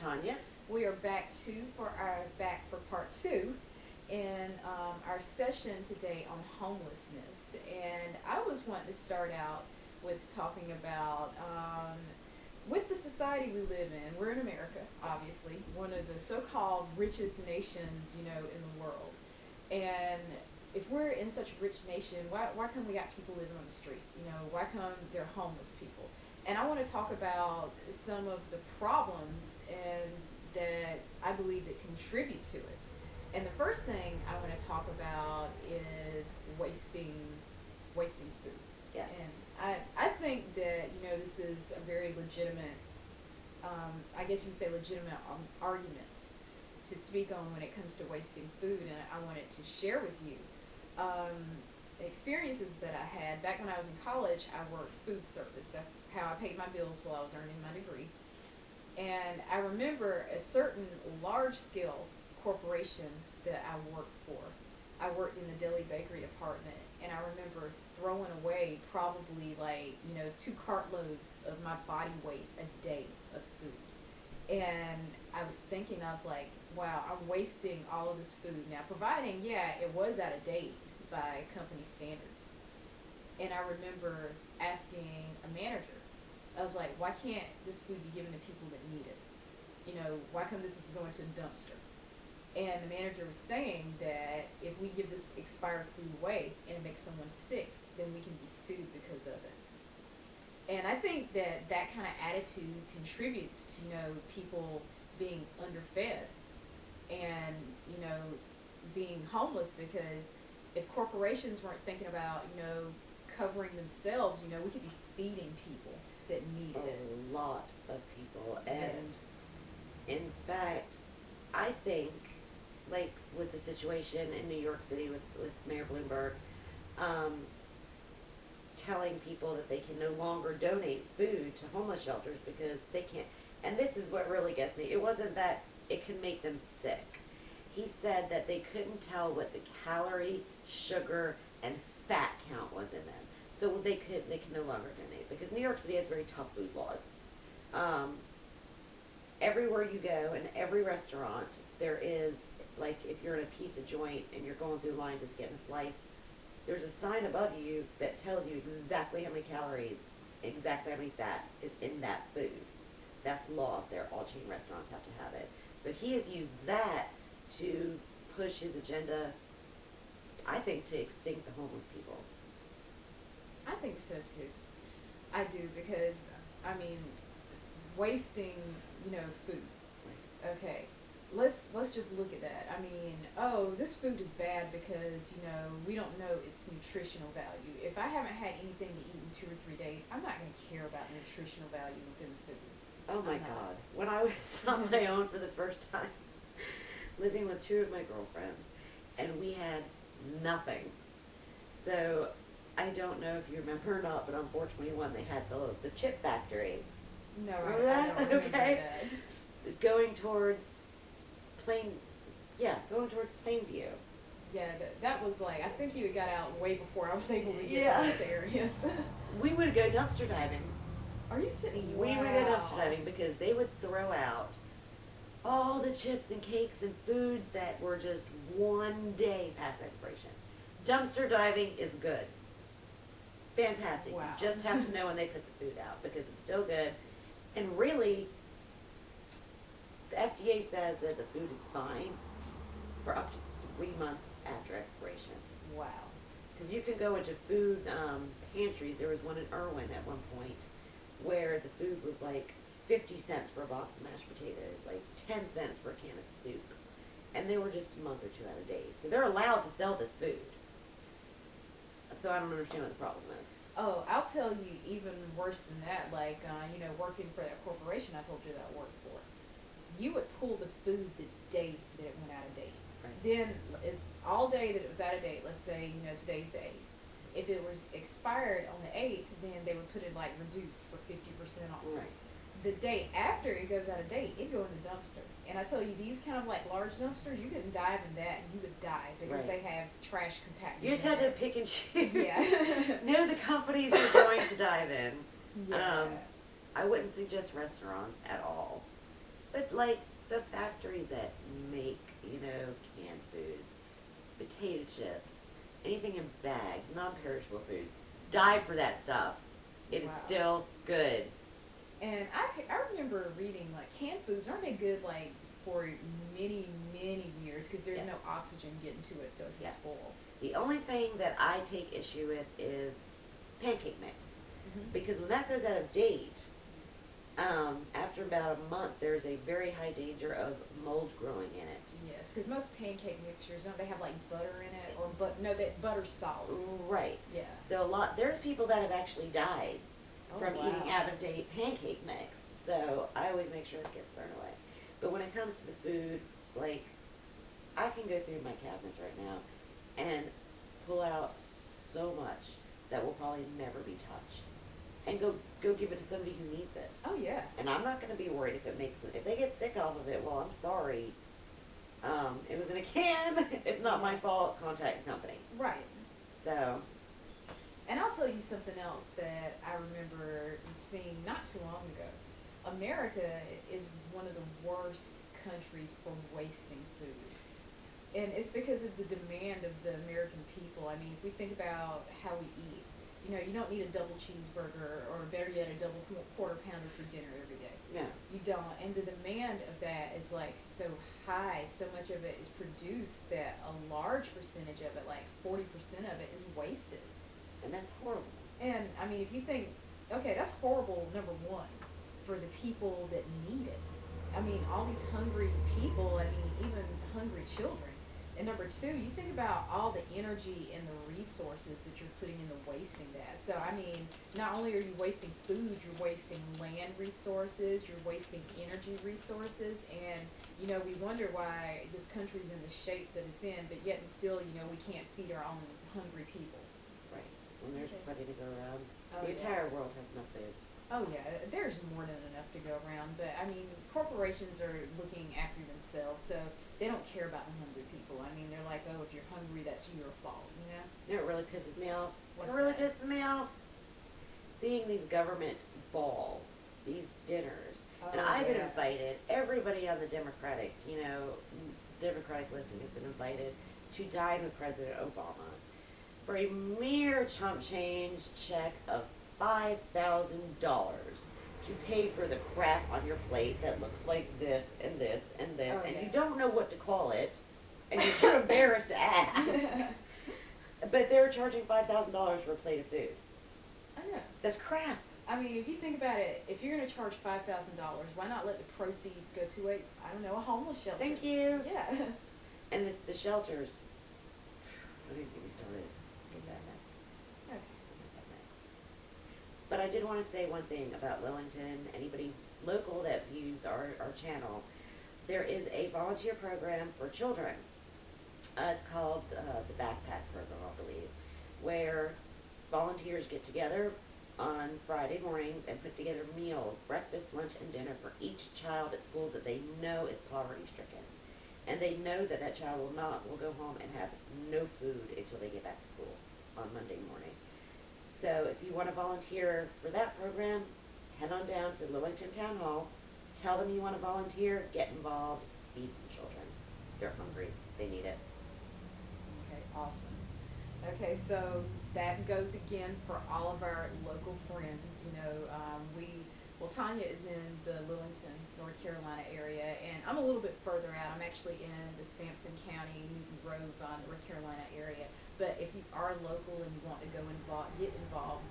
Tanya. We are back for part two in our session today on homelessness. And I was wanting to start out with talking about with the society we live in. We're in America, obviously, one of the so-called richest nations, in the world. And if we're in such a rich nation, why come we got people living on the street? Why come they're homeless people? And I want to talk about some of the problems and that I believe that contribute to it. And the first thing I want to talk about is wasting food. Yes. And I think that this is a very legitimate, I guess you could say legitimate argument to speak on when it comes to wasting food, and I wanted to share with you experiences that I had back when I was in college. I worked food service. That's how I paid my bills while I was earning my degree. And I remember a certain large-scale corporation that I worked for. I worked in the deli bakery department, and I remember throwing away probably like, 2 cartloads of my body weight a day of food. And I was thinking, I was like, wow, I'm wasting all of this food. Now, providing, yeah, it was out of date by company standards. And I remember asking a manager, I was like, why can't this food be given to people that need it? Why come this is going to a dumpster? And the manager was saying that if we give this expired food away and it makes someone sick, then we can be sued because of it. And I think that that kind of attitude contributes to, people being underfed and, being homeless, because if corporations weren't thinking about, covering themselves, we could be feeding people that needed it. A lot of people. And Yes. in fact, I think, like with the situation in New York City with Mayor Bloomberg, telling people that they can no longer donate food to homeless shelters because they can't. And this is what really gets me. It wasn't that it could make them sick. He said that they couldn't tell what the calorie, sugar, and fat count was in them. So they could no longer donate, because New York City has very tough food laws. Everywhere you go, in every restaurant, there is, like if you're in a pizza joint and you're going through the line just getting a slice, there's a sign above you that tells you exactly how many calories, exactly how many fat is in that food. That's law up there. All chain restaurants have to have it. So he has used that to push his agenda, I think, to extinct the homeless people. I think so too. I do, because wasting, food. Okay, let's just look at that. Oh, this food is bad because we don't know its nutritional value. If I haven't had anything to eat in 2 or 3 days, I'm not going to care about the nutritional value within the food. Oh my God! When I was on my own for the first time, living with 2 of my girlfriends, and we had nothing. So I don't know if you remember or not, but on 421 they had the chip factory. No, Remember I that? don't remember Okay. that. Going towards Plainview. Yeah, that was like, I think you got out way before I was able to get Yeah. to those areas. We would go dumpster diving. Are you sitting? We would go dumpster diving because they would throw out all the chips and cakes and foods that were just one day past expiration. Dumpster diving is good. Fantastic. Wow. You just have to know when they put the food out, because it's still good. And really, the FDA says that the food is fine for up to 3 months after expiration. Wow. Because you can go into food pantries. There was one in Irwin at one point where the food was like 50 cents for a box of mashed potatoes, like 10 cents for a can of soup. And they were just a month or 2 out of date. So they're allowed to sell this food. So I don't understand what the problem is. Oh, I'll tell you even worse than that. Like, working for that corporation I told you that I worked for, you would pull the food the day that it went out of date. Right. Then it's all day that it was out of date. Let's say, today's the 8th. If it was expired on the 8th, then they would put it like reduced for 50% off. Right. The day after it goes out of date, it goes in the dumpster. And I tell you, these kind of like large dumpsters, you couldn't dive in that and you would die, because Right. they have trash compactment. You just had to pick and choose. Yeah. Know the companies you're going to dive in. Yeah. I wouldn't suggest restaurants at all. But like the factories that make, you know, canned foods, potato chips, anything in bags, non-perishable foods, die for that stuff. It is Wow. still good. And I remember reading like canned foods aren't they good like for many years because there's Yes. no oxygen getting to it so it can Yes. spoil. The only thing that I take issue with is pancake mix. Mm-hmm. Because when that goes out of date, after about a month, there's a very high danger of mold growing in it. Yes, because most pancake mixtures don't they have like butter in it or no that butter's solids. Right. Yeah. So there's people that have actually died Oh, from wow. eating out of date pancake mix. So I always make sure it gets thrown away. But when it comes to the food, like I can go through my cabinets right now and pull out so much that will probably never be touched, and go give it to somebody who needs it. Oh yeah. And I'm not going to be worried if it makes them, if they get sick off of it. Well, I'm sorry. It was in a can. It's not my fault. Contact the company. Right. So And I'll tell you something else that I remember seeing not too long ago. America is one of the worst countries for wasting food. And it's because of the demand of the American people. I mean, if we think about how we eat, you know, you don't need a double cheeseburger or better yet, a double quarter pounder for dinner every day. yeah, You don't. And the demand of that is like so high, so much of it is produced that a large percentage of it, like 40% of it, is wasted. and that's horrible. And I mean, if you think, okay, that's horrible, number one, for the people that need it. I mean, all these hungry people, I mean, even hungry children. And number two, you think about all the energy and the resources that you're putting into wasting that. So, I mean, not only are you wasting food, you're wasting land resources, you're wasting energy resources, and, you know, we wonder why this country's in the shape that it's in, but yet and still, you know, we can't feed our own hungry people. Right. When there's Okay. plenty to go around. Oh, The yeah. entire world has enough food. Oh yeah, there's more than enough to go around, but I mean, corporations are looking after themselves, so they don't care about the hungry people. I mean, they're like, oh, if you're hungry, that's your fault, you know? You know what really pisses me off? What's What really that? pisses me off? Seeing these government balls, these dinners. And Oh, I've been yeah. invited, everybody on the Democratic, Democratic listing has been invited to dine with President Obama for a mere chump change check of $5,000 to pay for the crap on your plate that looks like this and this and this, Oh, and yeah. you don't know what to call it, and you're too embarrassed to ask. But they're charging $5,000 for a plate of food. I know. That's crap. I mean, if you think about it, if you're going to charge $5,000, why not let the proceeds go to a homeless shelter? Thank you. Yeah. And the shelters, don't even get me started. Get that next. Okay. Get that next. But I did want to say one thing about Lillington, anybody local that views our channel. There is a volunteer program for children. It's called the Backpack Program, I believe, where volunteers get together on Friday mornings and put together meals, breakfast, lunch, and dinner for each child at school that they know is poverty stricken. And they know that that child will go home and have no food until they get back to school on Monday morning. So if you want to volunteer for that program, head on down to Lillington Town Hall, tell them you want to volunteer, get involved, feed some children. They're hungry, they need it. Okay, awesome. Okay, so that goes again for all of our local friends. Tanya is in the Lillington, North Carolina area, and I'm a little bit further out. I'm actually in the Sampson County, Newton Grove, North Carolina area. But if you are local and you want to get involved,